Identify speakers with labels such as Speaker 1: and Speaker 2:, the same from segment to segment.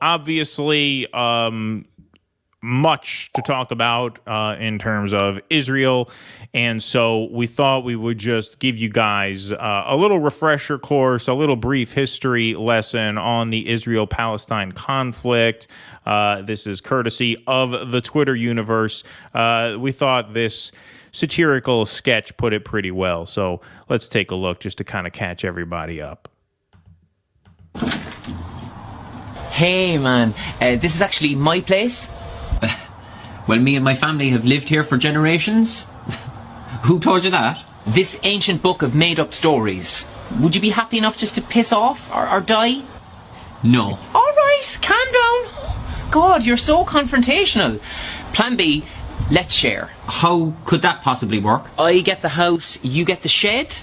Speaker 1: obviously, much to talk about in terms of Israel. And so we thought we would just give you guys a little refresher course, a little brief history lesson on the Israel-Palestine conflict. This is courtesy of the Twitter universe. We thought this satirical sketch put it pretty well. So let's take a look just to kind of catch everybody up.
Speaker 2: Hey, man. This is actually my place. Well, me and my family have lived here for generations. Who told you that? This ancient book of made-up stories. Would you be happy enough just to piss off or die? No. All right, calm down. God, you're so confrontational. Plan B, let's share. How could that possibly work? I get the house, you get the shed?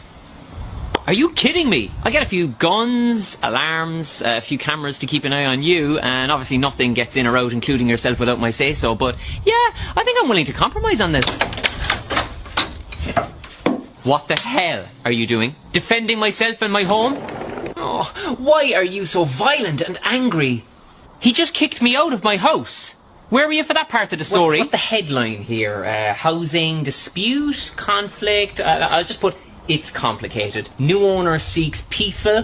Speaker 2: Are you kidding me? I get a few guns, alarms, a few cameras to keep an eye on you, and obviously nothing gets in or out, including yourself, without my say-so, but yeah, I think I'm willing to compromise on this. What the hell are you doing? Defending myself and my home? Oh, why are you so violent and angry? He just kicked me out of my house. Where were you for that part of the story? What's the headline here? Housing dispute, conflict, I'll just put... It's complicated. New owner seeks peaceful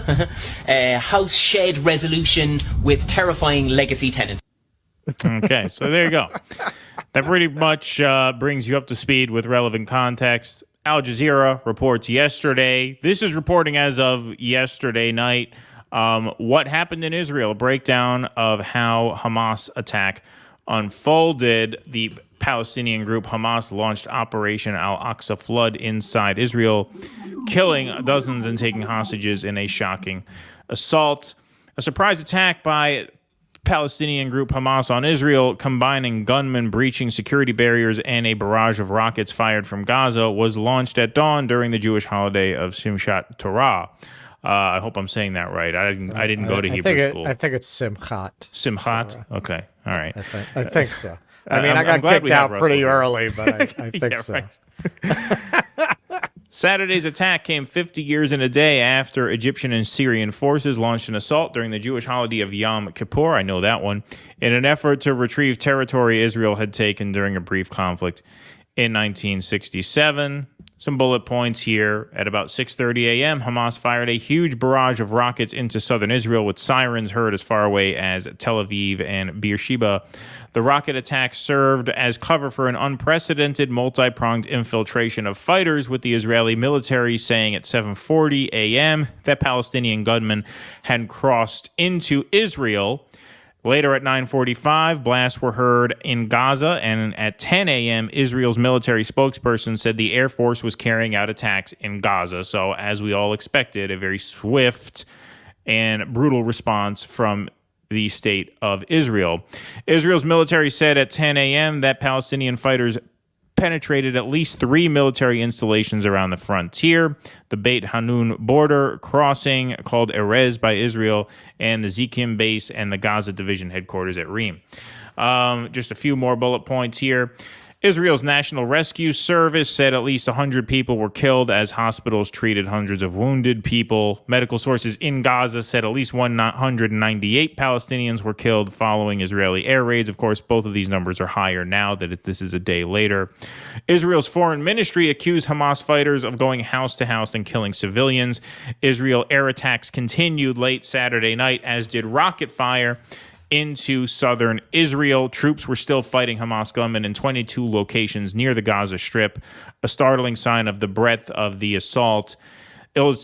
Speaker 2: house shed resolution with terrifying legacy tenant.
Speaker 1: Okay, so there you go. That pretty much brings you up to speed with relevant context. Al Jazeera reports yesterday. This is reporting as of yesterday night. What happened in Israel? A breakdown of how Hamas attack unfolded. The Palestinian group Hamas launched Operation Al-Aqsa Flood inside Israel, killing dozens and taking hostages in a shocking assault. A surprise attack by Palestinian group Hamas on Israel, combining gunmen breaching security barriers and a barrage of rockets fired from Gaza, was launched at dawn during the Jewish holiday of Simchat Torah. I hope I'm saying that right. I didn't go to Hebrew school.
Speaker 3: I think it's Simchat.
Speaker 1: Simchat? Okay. All right.
Speaker 3: I think so. I mean, I got kicked out pretty early, but I think so.
Speaker 1: Saturday's attack came 50 years and a day after Egyptian and Syrian forces launched an assault during the Jewish holiday of Yom Kippur, I know that one, in an effort to retrieve territory Israel had taken during a brief conflict in 1967. Some bullet points here. At about 6:30 a.m., Hamas fired a huge barrage of rockets into southern Israel with sirens heard as far away as Tel Aviv and Beersheba. The rocket attack served as cover for an unprecedented multi-pronged infiltration of fighters, with the Israeli military saying at 7:40 a.m. that Palestinian gunmen had crossed into Israel. Later at 9:45, blasts were heard in Gaza, and at 10 a.m., Israel's military spokesperson said the Air Force was carrying out attacks in Gaza. So, as we all expected, a very swift and brutal response from the state of Israel. Israel's military said at 10 a.m. that Palestinian fighters penetrated at least 3 military installations around the frontier: the Beit Hanun border crossing called Erez by Israel, and the Zikim base and the Gaza division headquarters at Reem. Just a few more bullet points here. Israel's National Rescue Service said at least 100 people were killed as hospitals treated hundreds of wounded people. Medical sources in Gaza said at least 198 Palestinians were killed following Israeli air raids. Of course, both of these numbers are higher now that this is a day later. Israel's foreign ministry accused Hamas fighters of going house to house and killing civilians. Israel air attacks continued late Saturday night, as did rocket fire into southern Israel. Troops were still fighting Hamas gunmen in 22 locations near the Gaza Strip, a startling sign of the breadth of the assault.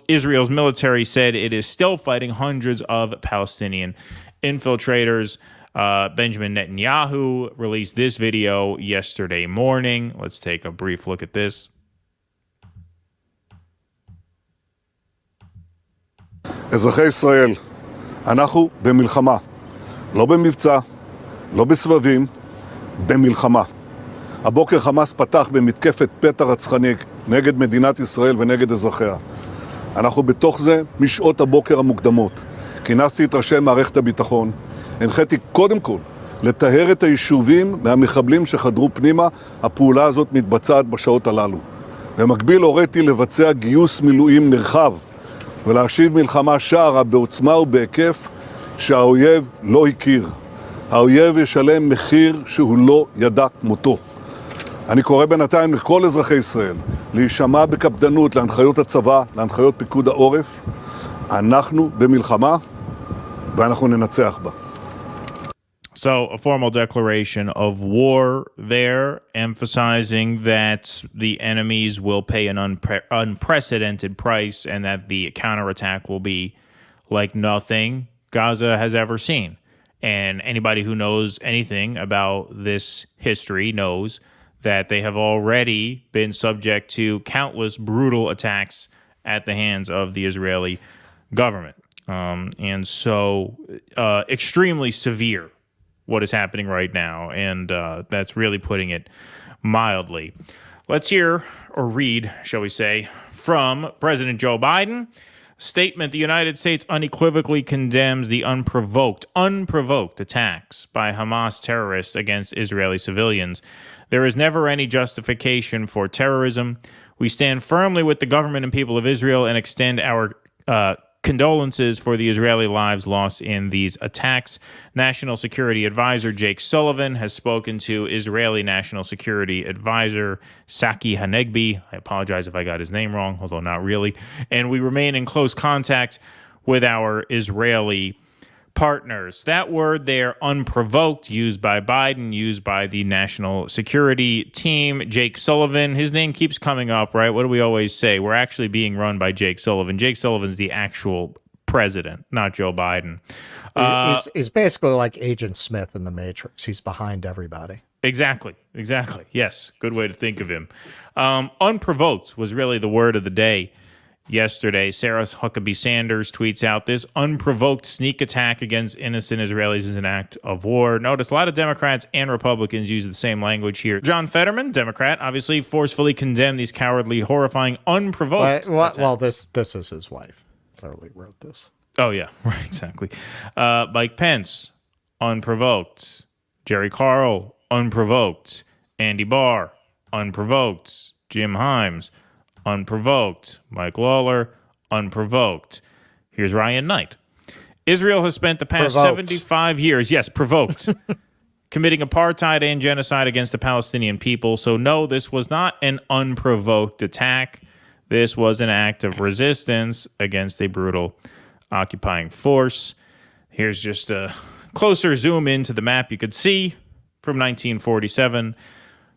Speaker 1: Israel's military said it is still fighting hundreds of Palestinian infiltrators. Benjamin Netanyahu released this video yesterday morning. Let's take a brief look at this.
Speaker 4: אזרחי ישראל, אנחנו במלחמה. לא במבצע, לא בסבבים, במלחמה. הבוקר חמאס פתח במתקפת פתע רצחני נגד מדינת ישראל ונגד אזרחיה. אנחנו בתוך זה משעות הבוקר המוקדמות. כינסתי את ראשי מערכת הביטחון, הנחיתי קודם כל לטהר את היישובים מהמחבלים שחדרו פנימה. הפעולה הזאת מתבצעת בשעות הללו. במקביל הוריתי לבצע גיוס מילואים נרחב ולהשיב מלחמה שערה בעוצמה ובהיקף שהאויב לא הכיר. האויב ישלם מחיר שהוא לא ידע כמותו. אני קורא בינתיים לכל אזרחי ישראל להישמע בקפדנות להנחיות הצבא, להנחיות פיקוד העורף. אנחנו במלחמה ואנחנו ננצח בה.
Speaker 1: So, a formal declaration of war there, emphasizing that the enemies will pay an unprecedented price and that the counterattack will be like nothing Gaza has ever seen. And anybody who knows anything about this history knows that they have already been subject to countless brutal attacks at the hands of the Israeli government. And so, extremely severe what is happening right now, and that's really putting it mildly. Let's hear, or read, shall we say, from President Joe Biden. Statement: the United States unequivocally condemns the unprovoked attacks by Hamas terrorists against Israeli civilians. There is never any justification for terrorism. We stand firmly with the government and people of Israel and extend our condolences for the Israeli lives lost in these attacks. National Security Advisor Jake Sullivan has spoken to Israeli National Security Advisor Saki Hanegbi. I apologize if I got his name wrong, although not really. And we remain in close contact with our Israeli partners. That word there, unprovoked, used by Biden, used by the national security team. Jake Sullivan, his name keeps coming up, right? What do we always say? We're actually being run by Jake Sullivan. Jake Sullivan's the actual president, not Joe Biden.
Speaker 3: He's basically like Agent Smith in The Matrix. He's behind everybody.
Speaker 1: Exactly. Yes, good way to think of him. Unprovoked was really the word of the day yesterday. Sarah Huckabee Sanders tweets out, this unprovoked sneak attack against innocent Israelis is an act of war. Notice a lot of Democrats and Republicans use the same language here. John Fetterman, Democrat, obviously forcefully condemned these cowardly, horrifying, unprovoked attacks.
Speaker 3: Well, this is his wife. Clearly wrote this.
Speaker 1: Oh, yeah, right, exactly. Mike Pence, unprovoked. Jerry Carl, unprovoked. Andy Barr, unprovoked. Jim Himes, unprovoked. Mike Lawler, unprovoked. Here's Ryan Knight. Israel has spent the past 75 years, yes, provoked, committing apartheid and genocide against the Palestinian people. So no, this was not an unprovoked attack. This was an act of resistance against a brutal occupying force. Here's just a closer zoom into the map you could see from 1947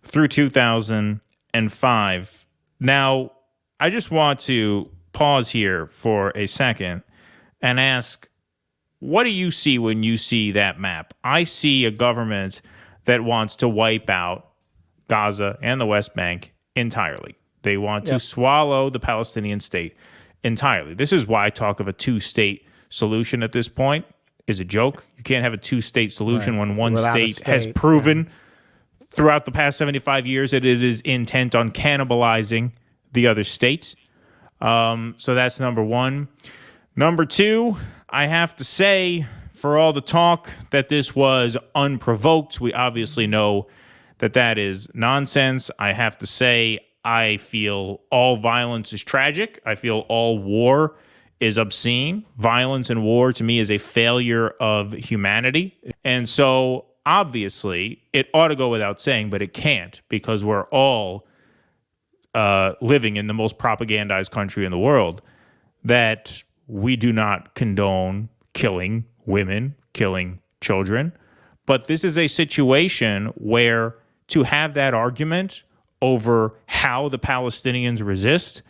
Speaker 1: through 2005. Now, I just want to pause here for a second and ask, what do you see when you see that map? I see a government that wants to wipe out Gaza and the West Bank entirely. They want to swallow the Palestinian state entirely. This is why talk of a two-state solution at this point is a joke. You can't have a two-state solution when one state has proven throughout the past 75 years that it is intent on cannibalizing the other states. So that's number one. Number two, I have to say, for all the talk that this was unprovoked, we obviously know that that is nonsense. I have to say, I feel all violence is tragic. I feel all war is obscene. Violence and war, to me, is a failure of humanity. And so, obviously, it ought to go without saying, but it can't, because we're all living in the most propagandized country in the world, that we do not condone killing women, killing children. But this is a situation where to have that argument over how the Palestinians resist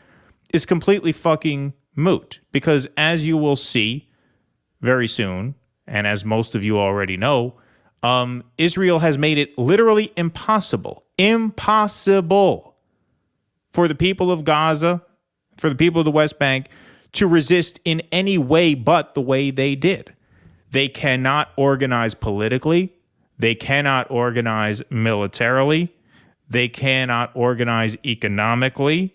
Speaker 1: is completely fucking moot. Because as you will see very soon, and as most of you already know, Israel has made it literally impossible for the people of Gaza, for the people of the West Bank, to resist in any way but the way they did. They cannot organize politically. They cannot organize militarily. They cannot organize economically.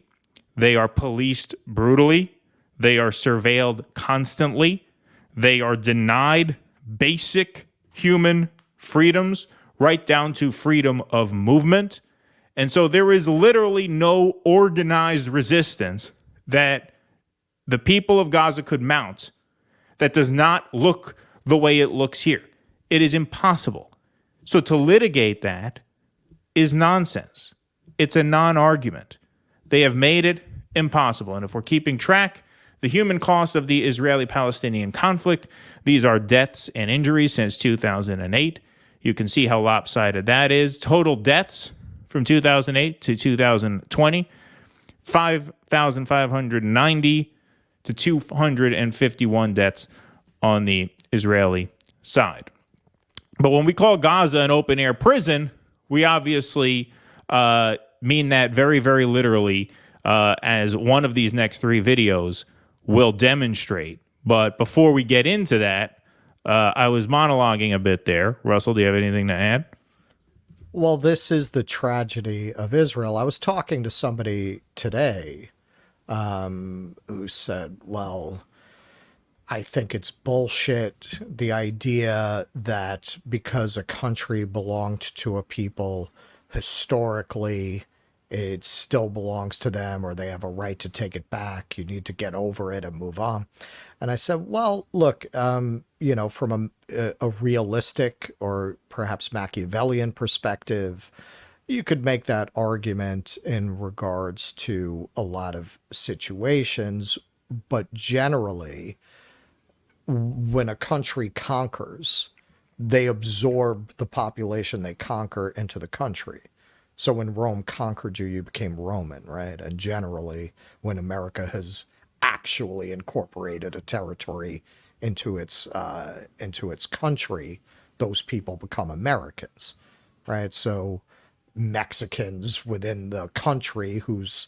Speaker 1: They are policed brutally. They are surveilled constantly. They are denied basic human freedoms, right down to freedom of movement. And so there is literally no organized resistance that the people of Gaza could mount that does not look the way it looks here. It is impossible. So to litigate that is nonsense. It's a non-argument. They have made it impossible. And if we're keeping track, the human cost of the Israeli-Palestinian conflict, these are deaths and injuries since 2008. You can see how lopsided that is. Total deaths from 2008 to 2020, 5,590 to 251 deaths on the Israeli side. But when we call Gaza an open-air prison, we obviously mean that very, very literally, as one of these next three videos will demonstrate. But before we get into that, I was monologuing a bit there. Russell, do you have anything to add?
Speaker 3: Well, this is the tragedy of Israel. I was talking to somebody today who said, well, I think it's bullshit, the idea that because a country belonged to a people historically, it still belongs to them or they have a right to take it back. You need to get over it and move on. And I said, well, look, from a realistic or perhaps Machiavellian perspective, you could make that argument in regards to a lot of situations, but generally, when a country conquers, they absorb the population they conquer into the country. So when Rome conquered you, you became Roman, right? And generally, when America has actually incorporated a territory into its country, those people become Americans, right? So Mexicans within the country who's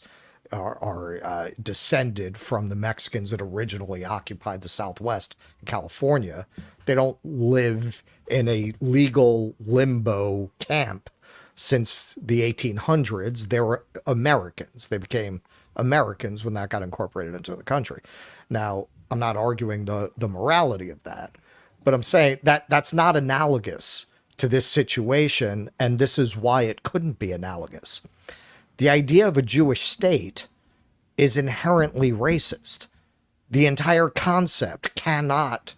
Speaker 3: are descended from the Mexicans that originally occupied the Southwest in California. They don't live in a legal limbo camp since the 1800s. They were Americans. They became Americans when that got incorporated into the country. Now, I'm not arguing the morality of that, but I'm saying that that's not analogous to this situation, and this is why it couldn't be analogous. The idea of a Jewish state is inherently racist. The entire concept cannot,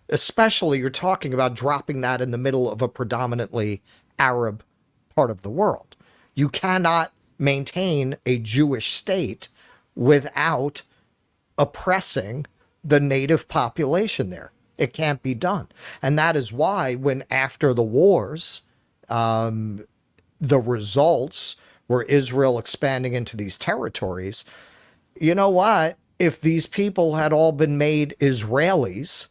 Speaker 3: especially you're talking about dropping that in the middle of a predominantly Arab part of the world. You cannot maintain a Jewish state without oppressing the native population there. It can't be done. And that is why when after the wars, the results were Israel expanding into these territories, you know what? If these people had all been made Israelis,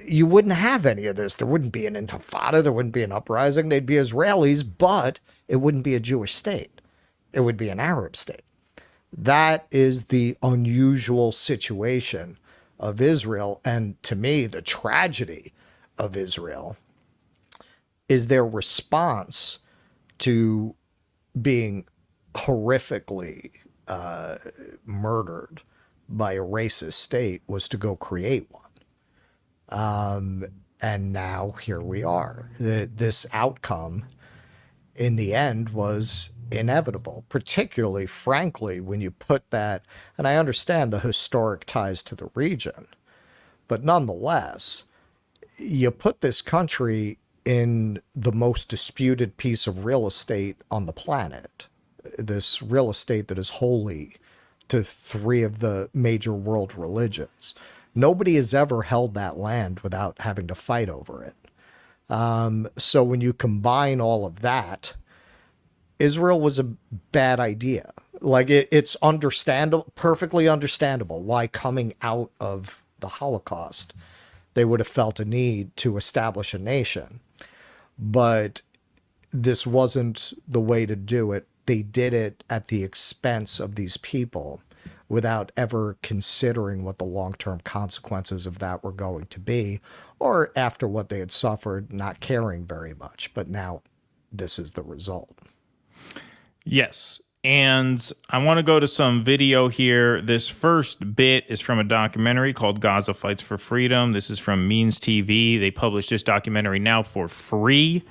Speaker 3: you wouldn't have any of this. There wouldn't be an intifada. There wouldn't be an uprising. They'd be Israelis, but it wouldn't be a Jewish state. It would be an Arab state. That is the unusual situation of Israel. And to me, the tragedy of Israel is their response to being horrifically murdered by a racist state was to go create one. And now here we are. This outcome in the end was inevitable, particularly, frankly, when you put that, and I understand the historic ties to the region, but nonetheless, you put this country in the most disputed piece of real estate on the planet, this real estate that is holy to three of the major world religions. Nobody has ever held that land without having to fight over it. So when you combine all of that, Israel was a bad idea. Like it's understandable, perfectly understandable why coming out of the Holocaust, they would have felt a need to establish a nation. But this wasn't the way to do it. They did it at the expense of these people without ever considering what the long-term consequences of that were going to be, or after what they had suffered, not caring very much. But now this is the result.
Speaker 1: Yes. And I want to go to some video here. This first bit is from a documentary called Gaza Fights for Freedom. This is from Means TV. They publish this documentary now for free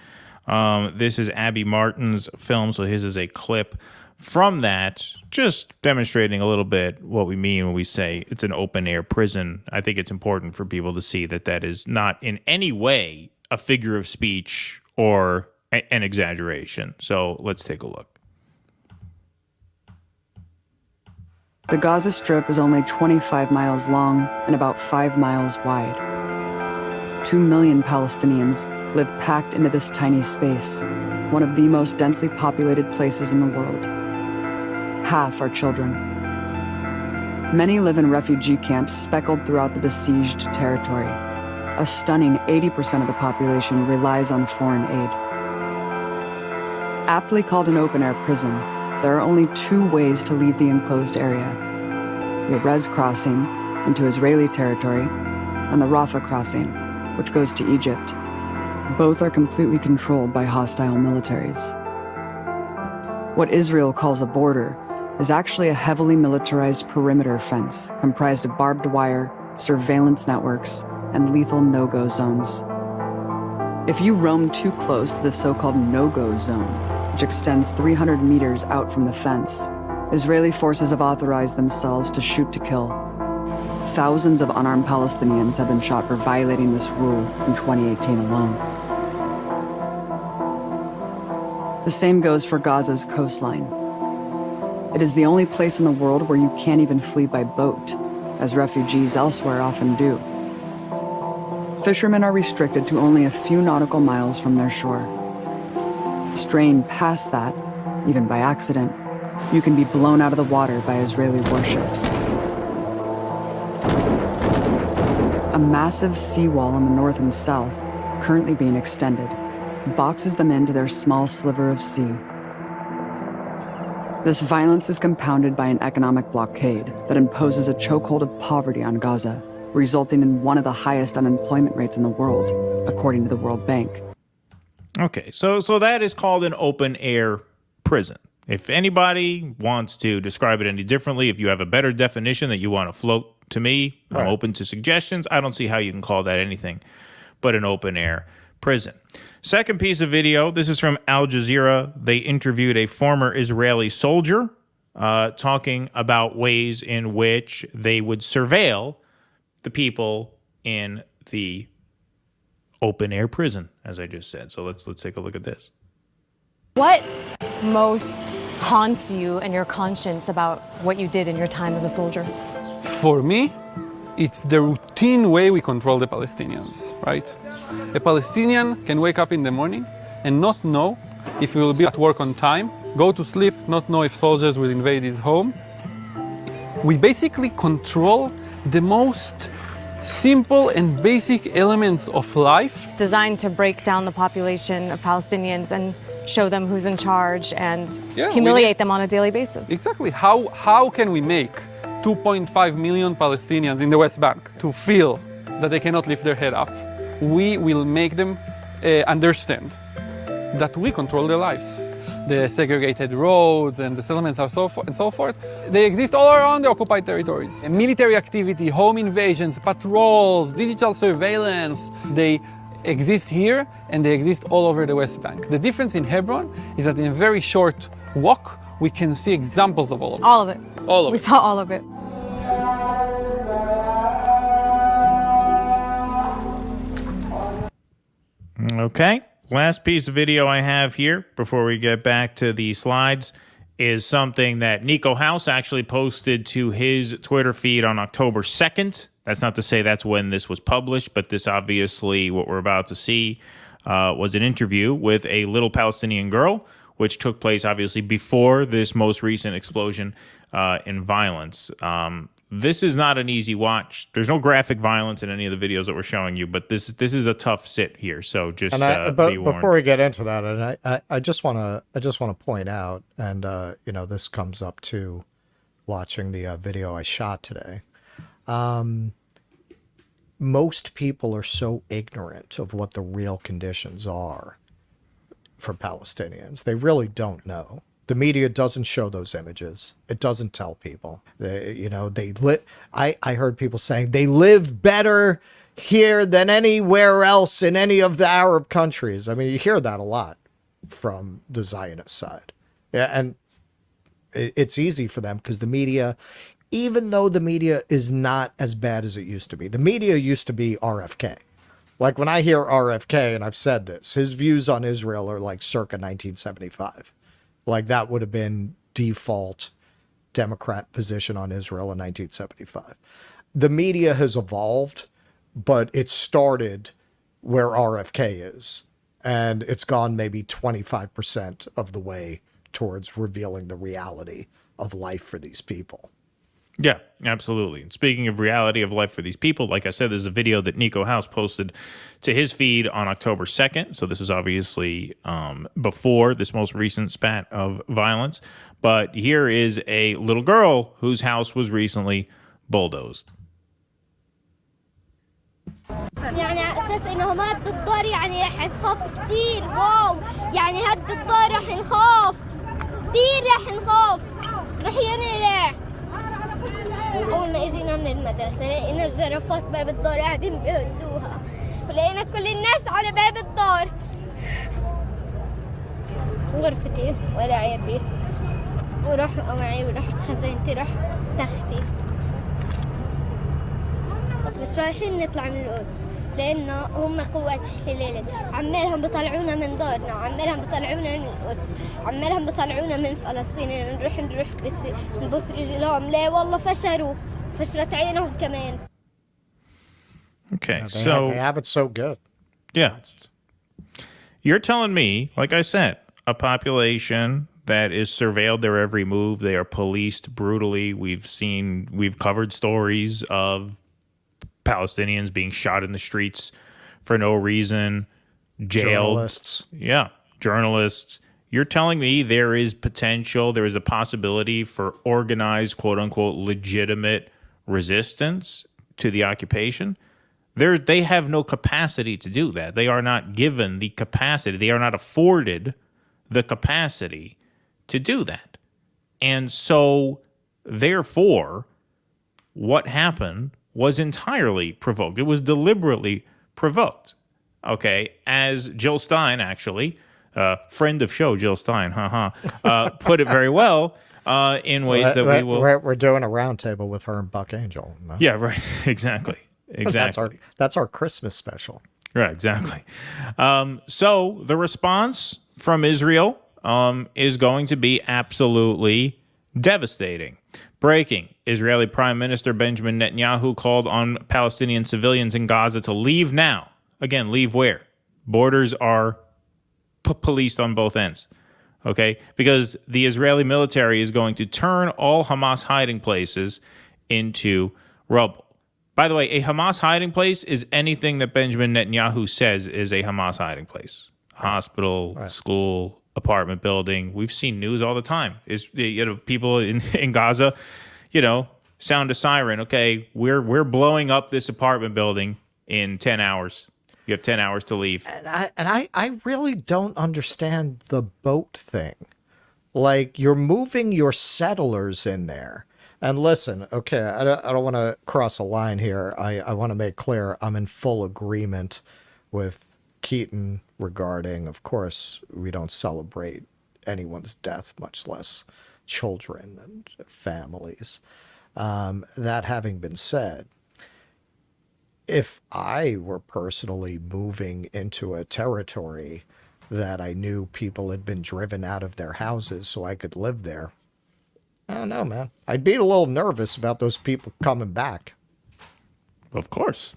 Speaker 1: This is Abby Martin's film, so his is a clip from that, just demonstrating a little bit what we mean when we say it's an open-air prison. I think it's important for people to see that that is not in any way a figure of speech or an exaggeration. So let's take a look.
Speaker 5: The Gaza Strip is only 25 miles long and about 5 miles wide. 2 million Palestinians live packed into this tiny space, one of the most densely populated places in the world. Half are children. Many live in refugee camps speckled throughout the besieged territory. A stunning 80% of the population relies on foreign aid. Aptly called an open-air prison, there are only 2 ways to leave the enclosed area: the Erez crossing into Israeli territory and the Rafah crossing, which goes to Egypt. Both are completely controlled by hostile militaries. What Israel calls a border is actually a heavily militarized perimeter fence comprised of barbed wire, surveillance networks, and lethal no-go zones. If you roam too close to the so-called no-go zone, which extends 300 meters out from the fence, Israeli forces have authorized themselves to shoot to kill. Thousands of unarmed Palestinians have been shot for violating this rule in 2018 alone. The same goes for Gaza's coastline. It is the only place in the world where you can't even flee by boat, as refugees elsewhere often do. Fishermen are restricted to only a few nautical miles from their shore. Straying past that, even by accident, you can be blown out of the water by Israeli warships. A massive seawall in the north and south, currently being extended, boxes them into their small sliver of sea. This violence is compounded by an economic blockade that imposes a chokehold of poverty on Gaza, resulting in one of the highest unemployment rates in the world, according to the World Bank.
Speaker 1: Okay, so that is called an open-air prison. If anybody wants to describe it any differently, if you have a better definition that you want to float to me, I'm open to suggestions. I don't see how you can call that anything but an open-air prison. Second piece of video, this is from Al Jazeera. They interviewed a former Israeli soldier talking about ways in which they would surveil the people in the open-air prison, as I just said. So let's take a look at this.
Speaker 6: What most haunts you and your conscience about what you did in your time as a soldier?
Speaker 7: For me, it's the routine way we control the Palestinians, right? A Palestinian can wake up in the morning and not know if he will be at work on time, go to sleep, not know if soldiers will invade his home. We basically control the most simple and basic elements of life.
Speaker 6: It's designed to break down the population of Palestinians and show them who's in charge and humiliate them on a daily basis.
Speaker 7: Exactly. How can we make 2.5 million Palestinians in the West Bank to feel that they cannot lift their head up? We will make them understand that we control their lives. The segregated roads and the settlements and so forth, they exist all around the occupied territories. And military activity, home invasions, patrols, digital surveillance, they exist here and they exist all over the West Bank. The difference in Hebron is that in a very short walk, we can see examples of all of it.
Speaker 6: All of it.
Speaker 7: All of
Speaker 6: we
Speaker 7: it.
Speaker 6: saw all of it.
Speaker 1: Okay. Last piece of video I have here before we get back to the slides is something that Nico House actually posted to his Twitter feed on October 2nd. That's not to say that's when this was published, but this obviously, what we're about to see, was an interview with a little Palestinian girl, which took place obviously before this most recent explosion in violence. This is not an easy watch. There's no graphic violence in any of the videos that we're showing you, but this is a tough sit here. So just be warned.
Speaker 3: Before we get into that, and I just want to point out, and this comes up to watching the video I shot today. Most people are so ignorant of what the real conditions are for Palestinians. They really don't know. The media doesn't show those images. It doesn't tell people. I heard people saying they live better, here than anywhere else in any of the Arab countries. I mean, you hear that a lot from the Zionist side. Yeah, and it's easy for them because the media, even though the media is not as bad as it used to be, the media used to be RFK. Like when I hear RFK, and I've said this, his views on Israel are like circa 1975. Like that would have been default Democrat position on Israel in 1975. The media has evolved, but it started where RFK is, and it's gone maybe 25% of the way towards revealing the reality of life for these people.
Speaker 1: Yeah, absolutely. And speaking of reality of life for these people, like I said, there's a video that Nico House posted to his feed on October 2nd. So this was obviously before this most recent spat of violence. But here is a little girl whose house was recently bulldozed.
Speaker 8: يعني على اساس انهم هد الدار يعني راح نخاف كتير واو يعني هد الدار راح نخاف كتير راح نخاف راح ينقلع اول ما اجينا من المدرسه لقينا الجرافات باب الدار قاعدين بيهدوها ولقينا كل الناس على باب الدار غرفتي ولا عيبي وراحوا معي ورحت خزينتي راح تختي بس رايحين نطلع من القدس لأنه هم قوات احتلال عمالهم بيطلعونا من دارنا عمالهم بيطلعونا من القدس عمالهم بيطلعونا من فلسطين نروح بس نبص رجلهم لا والله فشرت عينهم كمان.
Speaker 1: Okay,
Speaker 3: They have it so good.
Speaker 1: Yeah. You're telling me, like I said, a population that is surveilled their every move, they are policed brutally. We've covered stories of Palestinians being shot in the streets for no reason, jailed.
Speaker 3: Journalists.
Speaker 1: Yeah, journalists. You're telling me there is a possibility for organized, quote unquote, legitimate resistance to the occupation? They have no capacity to do that. They are not given the capacity. They are not afforded the capacity to do that. And so, therefore, what happened was entirely provoked. It was deliberately provoked. Okay, as Jill Stein, actually, friend of show Jill Stein, put it very well in ways that we will.
Speaker 3: We're doing a roundtable with her and Buck Angel. No?
Speaker 1: Yeah, right. Exactly.
Speaker 3: That's our Christmas special.
Speaker 1: Right. Exactly. So the response from Israel is going to be absolutely devastating. Breaking. Israeli Prime Minister Benjamin Netanyahu called on Palestinian civilians in Gaza to leave now. Again, leave where? Borders are policed on both ends. Okay? Because the Israeli military is going to turn all Hamas hiding places into rubble. By the way, a Hamas hiding place is anything that Benjamin Netanyahu says is a Hamas hiding place. Hospital, school, apartment building. We've seen news all the time. People in Gaza, sound a siren. Okay, we're blowing up this apartment building in 10 hours. You have 10 hours to leave.
Speaker 3: And I really don't understand the boat thing. Like, you're moving your settlers in there. And listen, okay, I don't want to cross a line here. I want to make clear I'm in full agreement with Keaton regarding, of course, we don't celebrate anyone's death, much less children and families. That having been said, if I were personally moving into a territory that I knew people had been driven out of their houses so I could live there, I don't know, man. I'd be a little nervous about those people coming back.
Speaker 1: Of course.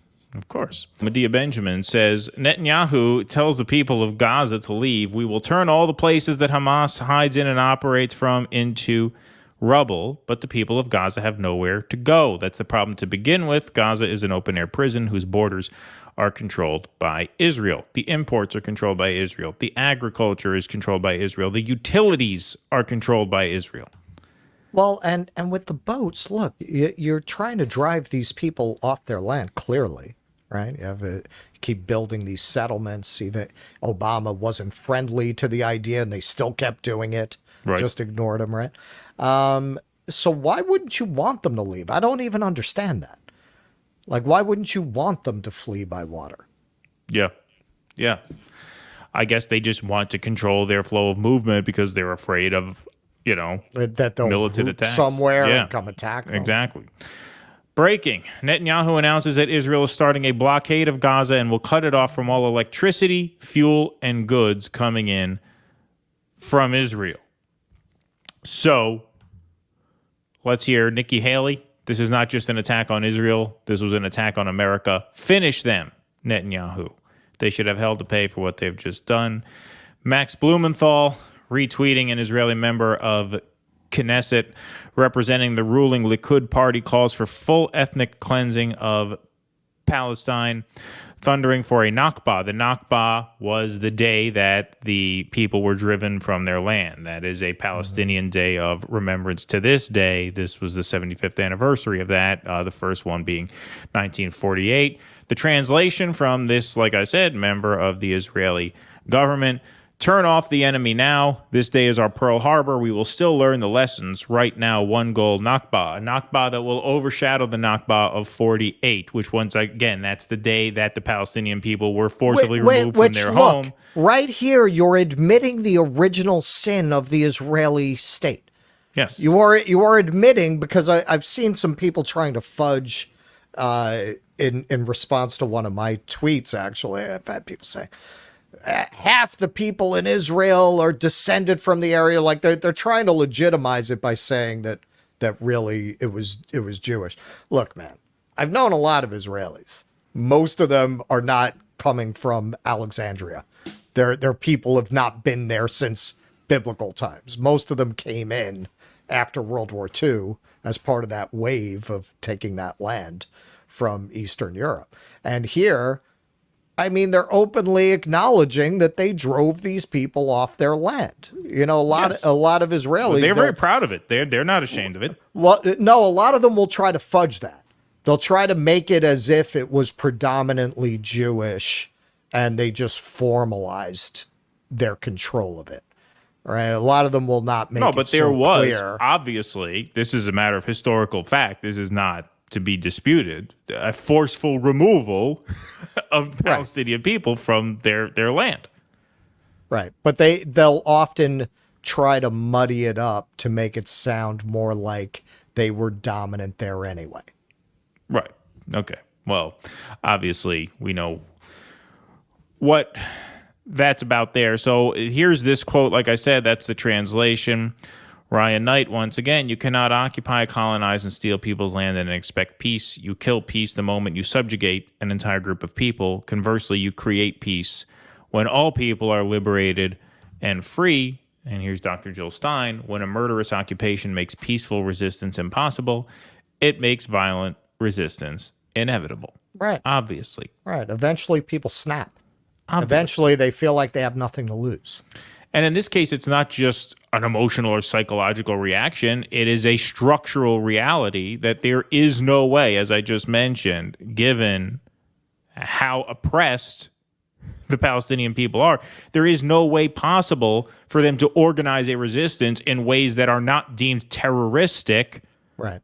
Speaker 1: Medea Benjamin says, Netanyahu tells the people of Gaza to leave. We will turn all the places that Hamas hides in and operates from into rubble, but the people of Gaza have nowhere to go. That's the problem to begin with. Gaza is an open-air prison whose borders are controlled by Israel. The imports are controlled by Israel. The agriculture is controlled by Israel. The utilities are controlled by Israel.
Speaker 3: Well, and with the boats, look, you're trying to drive these people off their land, clearly, right? You keep building these settlements. Even Obama wasn't friendly to the idea, and they still kept doing it. Right. Just ignored them, right? So why wouldn't you want them to leave? I don't even understand that. Like, why wouldn't you want them to flee by water?
Speaker 1: Yeah. Yeah. I guess they just want to control their flow of movement because they're afraid of,
Speaker 3: That they'll
Speaker 1: militant
Speaker 3: group
Speaker 1: attacks.
Speaker 3: somewhere
Speaker 1: Yeah.
Speaker 3: and come attack them.
Speaker 1: Exactly. Breaking. Netanyahu announces that Israel is starting a blockade of Gaza and will cut it off from all electricity, fuel, and goods coming in from Israel. So, let's hear Nikki Haley. This is not just an attack on Israel. This was an attack on America. Finish them, Netanyahu. They should have hell to pay for what they've just done. Max Blumenthal retweeting an Israeli member of Knesset representing the ruling Likud party calls for full ethnic cleansing of Palestine, thundering for a Nakba. The Nakba was the day that the people were driven from their land. That is a Palestinian day of remembrance to this day. This was the 75th anniversary of that, the first one being 1948. The translation from this, like I said, member of the Israeli government: turn off the enemy now. This day is our Pearl Harbor. We will still learn the lessons. Right now, one goal, Nakba. A Nakba that will overshadow the Nakba of 48, which once again, that's the day that the Palestinian people were forcibly removed from their home.
Speaker 3: Right here, you're admitting the original sin of the Israeli state.
Speaker 1: Yes.
Speaker 3: You are admitting, because I've seen some people trying to fudge in response to one of my tweets, actually. I've had people say, half the people in Israel are descended from the area. Like they're trying to legitimize it by saying that really it was Jewish. Look, man, I've known a lot of Israelis. Most of them are not coming from Alexandria. Their people have not been there since biblical times. Most of them came in after World War II as part of that wave of taking that land from Eastern Europe. And here, I mean, they're openly acknowledging that they drove these people off their land. A lot of Israelis.
Speaker 1: They're very proud of it. They're not ashamed of it.
Speaker 3: Well, no, a lot of them will try to fudge that. They'll try to make it as if it was predominantly Jewish and they just formalized their control of it. Right? A lot of them will not make it
Speaker 1: but there
Speaker 3: so
Speaker 1: was
Speaker 3: clear.
Speaker 1: Obviously, this is a matter of historical fact. This is not to be disputed, a forceful removal of Palestinian people from their land.
Speaker 3: Right. But they'll often try to muddy it up to make it sound more like they were dominant there anyway.
Speaker 1: Right. Okay. Well, obviously, we know what that's about there. So here's this quote. Like I said, that's the translation. Ryan Knight, once again, you cannot occupy, colonize, and steal people's land and expect peace. You kill peace the moment you subjugate an entire group of people. Conversely, you create peace when all people are liberated and free. And here's Dr. Jill Stein. When a murderous occupation makes peaceful resistance impossible, it makes violent resistance inevitable.
Speaker 3: Right.
Speaker 1: Obviously.
Speaker 3: Right. Eventually, people snap.
Speaker 1: Obviously.
Speaker 3: Eventually, they feel like they have nothing to lose.
Speaker 1: And in this case, it's not just an emotional or psychological reaction. It is a structural reality that there is no way, as I just mentioned, given how oppressed the Palestinian people are, there is no way possible for them to organize a resistance in ways that are not deemed terroristic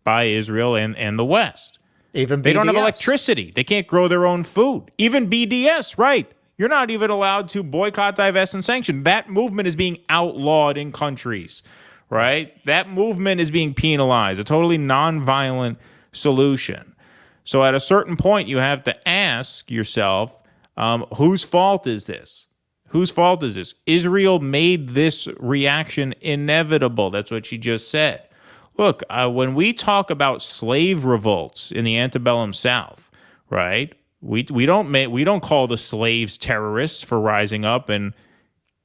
Speaker 1: by Israel and the West.
Speaker 3: Even BDS.
Speaker 1: They don't have electricity. They can't grow their own food. Even BDS, right. You're not even allowed to boycott, divest, and sanction. That movement is being outlawed in countries, right? That movement is being penalized, a totally nonviolent solution. So at a certain point, you have to ask yourself, whose fault is this? Whose fault is this? Israel made this reaction inevitable. That's what she just said. Look, when we talk about slave revolts in the antebellum South, right? We don't call the slaves terrorists for rising up and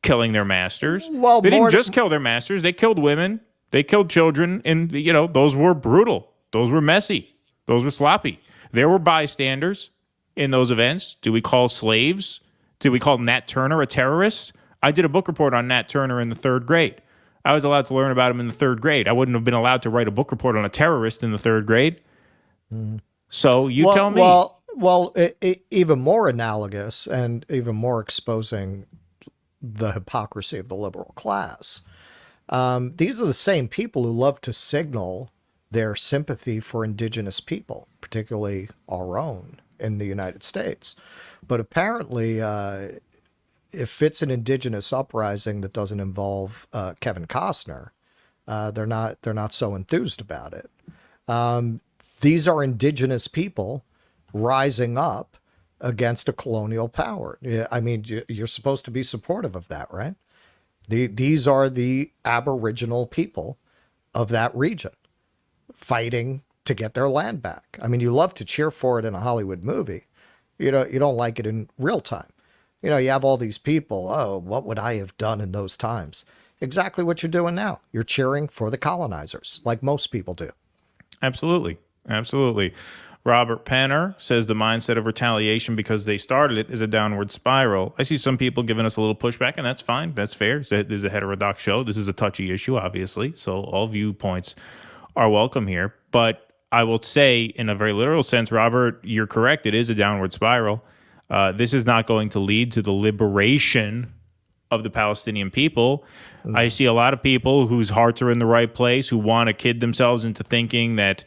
Speaker 1: killing their masters.
Speaker 3: Well,
Speaker 1: they didn't just kill their masters; they killed women, they killed children, and those were brutal, those were messy, those were sloppy. There were bystanders in those events. Do we call slaves? Do we call Nat Turner a terrorist? I did a book report on Nat Turner in the 3rd grade. I was allowed to learn about him in the 3rd grade. I wouldn't have been allowed to write a book report on a terrorist in the 3rd grade. So tell me.
Speaker 3: Well, even more analogous and even more exposing the hypocrisy of the liberal class. These are the same people who love to signal their sympathy for indigenous people, particularly our own in the United States. But apparently, if it's an indigenous uprising that doesn't involve Kevin Costner, they're not so enthused about it. These are indigenous people rising up against a colonial power. I mean, you're supposed to be supportive of that, right? These are the Aboriginal people of that region fighting to get their land back. I mean, you love to cheer for it in a Hollywood movie. You don't like it in real time. You have all these people, oh, what would I have done in those times? Exactly what you're doing now. You're cheering for the colonizers, like most people do.
Speaker 1: Absolutely. Absolutely. Robert Penner says the mindset of retaliation because they started it is a downward spiral. I see some people giving us a little pushback, and that's fine. That's fair. This is a heterodox show. This is a touchy issue, obviously. So all viewpoints are welcome here. But I will say, in a very literal sense, Robert, you're correct. It is a downward spiral. This is not going to lead to the liberation of the Palestinian people. I see a lot of people whose hearts are in the right place, who want to kid themselves into thinking that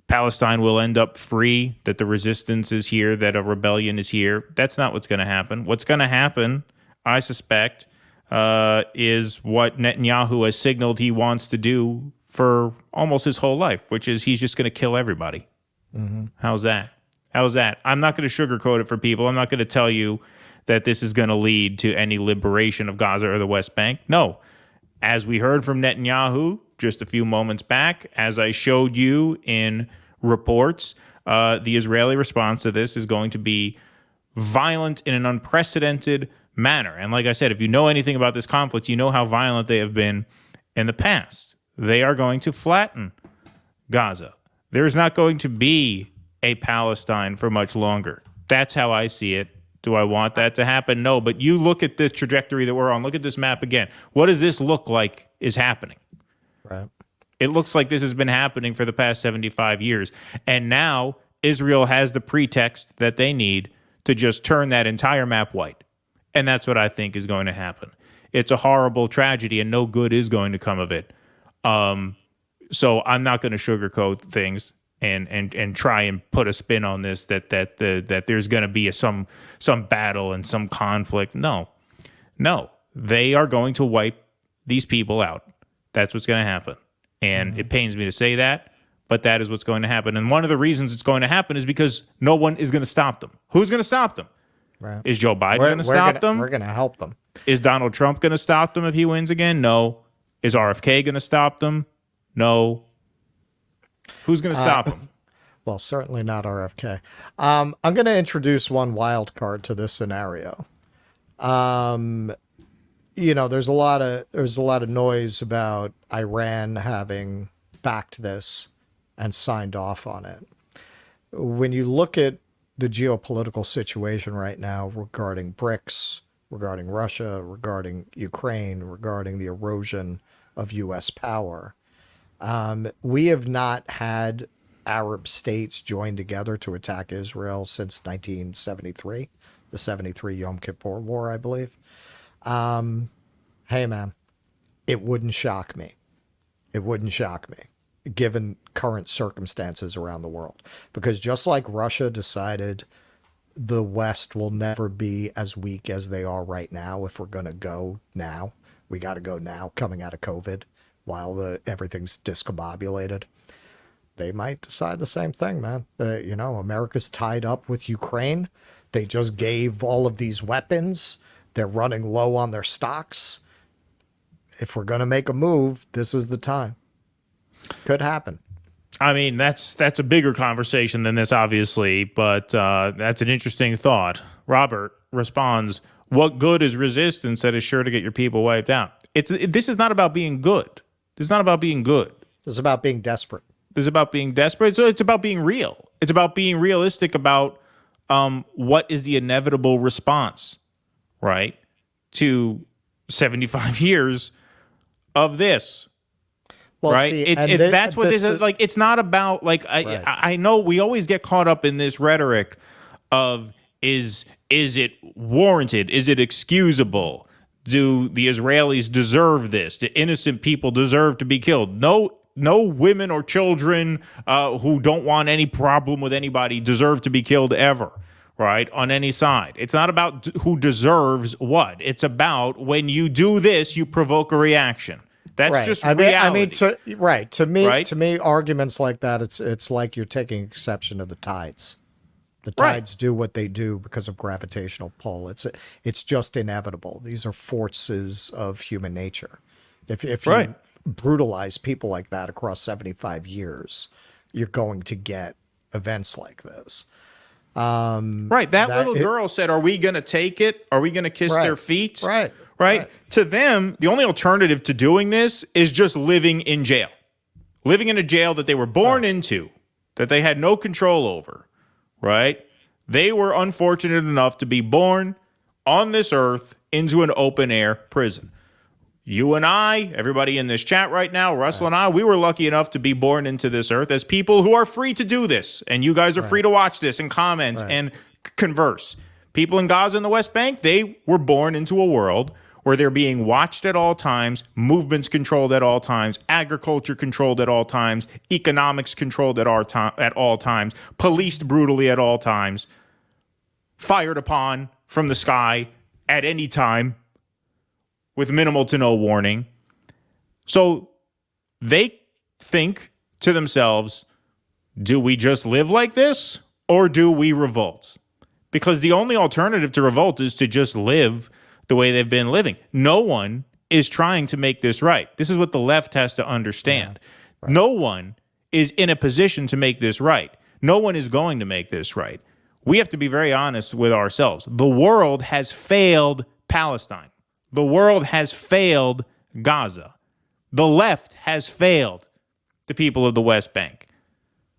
Speaker 1: Palestine will end up free, that the resistance is here, that a rebellion is here. That's not what's going to happen. What's going to happen, I suspect, is what Netanyahu has signaled he wants to do for almost his whole life, which is he's just going to kill everybody. Mm-hmm. How's that? I'm not going to sugarcoat it for people. I'm not going to tell you that this is going to lead to any liberation of Gaza or the West Bank. No. As we heard from Netanyahu just a few moments back, as I showed you in reports, the Israeli response to this is going to be violent in an unprecedented manner. And like I said, if you know anything about this conflict, you know how violent they have been in the past. They are going to flatten Gaza. There's not going to be a Palestine for much longer. That's how I see it. Do I want that to happen? No, but you look at the trajectory that we're on. Look at this map again. What does this look like is happening?
Speaker 3: Right.
Speaker 1: It looks like this has been happening for the past 75 years. And now Israel has the pretext that they need to just turn that entire map white. And that's what I think is going to happen. It's a horrible tragedy and no good is going to come of it. So I'm not going to sugarcoat things and try and put a spin on this that there's going to be some battle and some conflict. No, they are going to wipe these people out. That's what's going to happen. And it pains me to say that, but that is what's going to happen. And one of the reasons it's going to happen is because no one is going to stop them. Who's going to stop them?
Speaker 3: Right.
Speaker 1: Is Joe Biden going to stop them?
Speaker 3: We're going to help them.
Speaker 1: Is Donald Trump going to stop them if he wins again? No. Is RFK going to stop them? No. Who's going to stop them?
Speaker 3: Well, certainly not RFK. I'm going to introduce one wild card to this scenario. There's a lot of noise about Iran having backed this and signed off on it. When you look at the geopolitical situation right now regarding BRICS, regarding Russia, regarding Ukraine, regarding the erosion of U.S. power, we have not had Arab states join together to attack Israel since 1973, the 73 Yom Kippur War, I believe. Hey, man, it wouldn't shock me. It wouldn't shock me, given current circumstances around the world. Because just like Russia decided the West will never be as weak as they are right now, if we're going to go now, we got to go now, coming out of COVID, while everything's discombobulated. They might decide the same thing, man. America's tied up with Ukraine. They just gave all of these weapons. They're running low on their stocks. If we're going to make a move, this is the time. Could happen.
Speaker 1: I mean, that's a bigger conversation than this, obviously, but that's an interesting thought. Robert responds, what good is resistance that is sure to get your people wiped out? This is not about being good. This is not about being good.
Speaker 3: This is about being desperate.
Speaker 1: This is about being desperate. So it's about being real. It's about being realistic about what is the inevitable response, right, to 75 years of this.
Speaker 3: Well,
Speaker 1: right?
Speaker 3: see,
Speaker 1: That's what this is like. It's not about like
Speaker 3: Right.
Speaker 1: I know we always get caught up in this rhetoric of is it warranted? Is it excusable? Do the Israelis deserve this? Do innocent people deserve to be killed? No no women or children who don't want any problem with anybody deserve to be killed ever, right, on any side. It's not about who deserves what. It's about when you do this, you provoke a reaction. That's just reality.
Speaker 3: To me, arguments like that, it's like you're taking exception to the tides. The tides do what they do because of gravitational pull. It's just inevitable. These are forces of human nature. If you brutalize people like that across 75 years, you're going to get events like this.
Speaker 1: That little girl said, "Are we going to take it? Are we going to kiss their feet?" Right. To them, the only alternative to doing this is just living in jail, living in a jail that they were born into, that they had no control over. Right? They were unfortunate enough to be born on this earth into an open air prison. You and I, everybody in this chat right now, Russell and I, we were lucky enough to be born into this earth as people who are free to do this. And you guys are free to watch this and comment and converse. People in Gaza and the West Bank, they were born into a world where they're being watched at all times, movements controlled at all times, agriculture controlled at all times, economics controlled at all times, policed brutally at all times, fired upon from the sky at any time with minimal to no warning. So they think to themselves, do we just live like this or do we revolt? Because the only alternative to revolt is to just live the way they've been living. No one is trying to make this right. This is what the left has to understand. No one is in a position to make this right. No one is going to make this right. We have to be very honest with ourselves. The world has failed Palestine. The world has failed Gaza. The left has failed the people of the West Bank.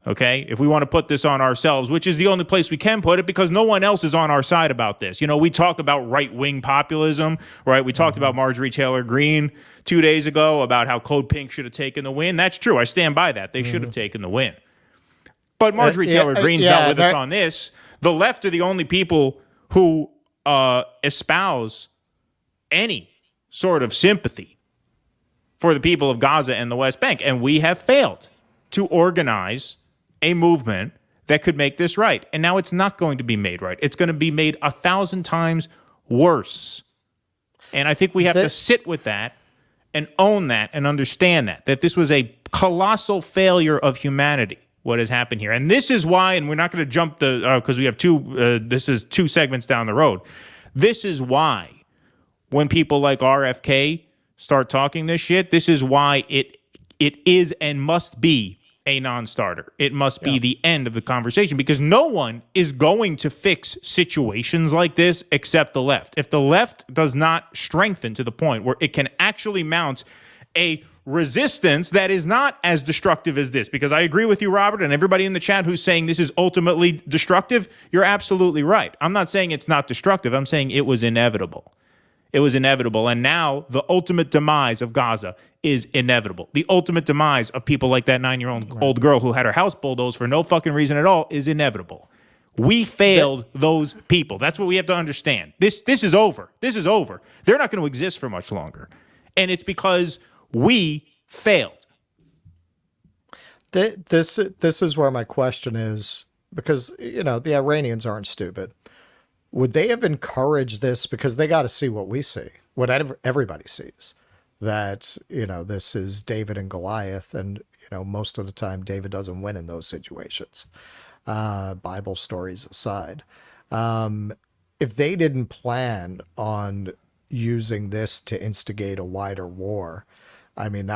Speaker 1: Okay, if we want to put this on ourselves, which is the only place we can put it because no one else is on our side about this. You know, we talk about right-wing populism, right? We talked about Marjorie Taylor Greene 2 days ago about how Code Pink should have taken the win. That's true. I stand by that. They should have taken the win. But Marjorie Taylor Greene's not with us on this. The left are the only people who espouse any sort of sympathy for the people of Gaza and the West Bank. And we have failed to organize a movement that could make this right. And now it's not going to be made right. It's going to be made 1,000 times worse. And I think we have to sit with that and own that and understand that this was a colossal failure of humanity, what has happened here. And this is why, and we're not going to jump because we have this is 2 segments down the road. This is why when people like RFK start talking this shit, this is why it is and must be a non-starter. It must be the end of the conversation because no one is going to fix situations like this except the left. If the left does not strengthen to the point where it can actually mount a resistance that is not as destructive as this, because I agree with you, Robert, and everybody in the chat who's saying this is ultimately destructive, you're absolutely right. I'm not saying it's not destructive. I'm saying it was inevitable. It was inevitable. And now the ultimate demise of Gaza is inevitable. The ultimate demise of people like that 9-year-old girl who had her house bulldozed for no fucking reason at all is inevitable. We failed those people. That's what we have to understand. This is over. This is over. They're not going to exist for much longer. And it's because we failed.
Speaker 3: This is where my question is, because, you know, the Iranians aren't stupid. Would they have encouraged this? Because they got to see what we see, what everybody sees, that, you know, this is David and Goliath. And, you know, most of the time David doesn't win in those situations, Bible stories aside. If they didn't plan on using this to instigate a wider war, I mean,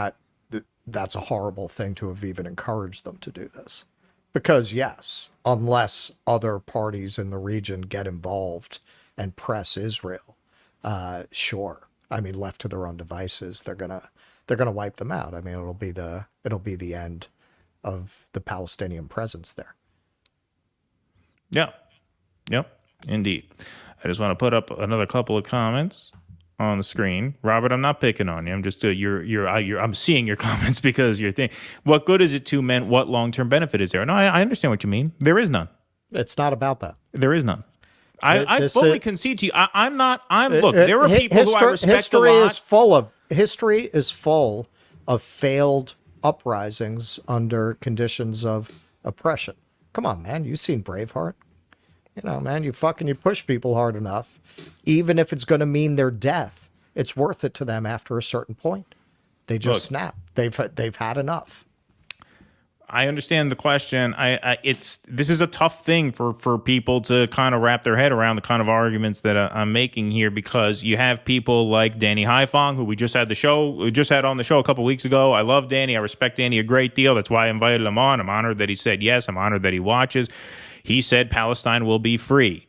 Speaker 3: that's a horrible thing to have even encouraged them to do this. Because, yes, unless other parties in the region get involved and press Israel, sure. I mean, left to their own devices, they're gonna wipe them out. I mean, it'll be the end of the Palestinian presence there.
Speaker 1: Yeah. Yep. Indeed. I just want to put up another couple of comments on the screen. Robert, I'm not picking on you. I'm just I'm seeing your comments because you're thinking, what good is it to men? What long-term benefit is there? No, I understand what you mean. There is none.
Speaker 3: It's not about that.
Speaker 1: There is none. I fully concede to you. Look, there are people who I respect a lot.
Speaker 3: History is full of failed uprisings under conditions of oppression. Come on, man. You've seen Braveheart. You know, man, you push people hard enough, even if it's going to mean their death, it's worth it to them after a certain point. They just snap. They've had enough.
Speaker 1: I understand the question. This is a tough thing for people to kind of wrap their head around, the kind of arguments that I'm making here, because you have people like Danny Haifong, who we just had on the show a couple weeks ago. I love Danny. I respect Danny a great deal. That's why I invited him on. I'm honored that he said yes. I'm honored that he watches. He said Palestine will be free.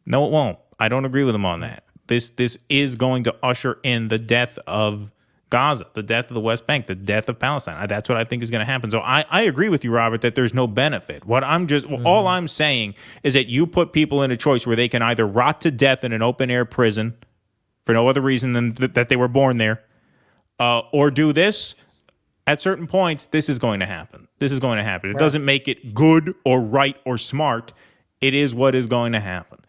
Speaker 1: No, it won't. I don't agree with him on that. This is going to usher in the death of Gaza, the death of the West Bank, the death of Palestine. That's what I think is going to happen. So I agree with you, Robert, that there's no benefit. All I'm saying is that you put people in a choice where they can either rot to death in an open air prison for no other reason than that they were born there, or do this. At certain points, this is going to happen. It doesn't make it good or right or smart. It is what is going to happen.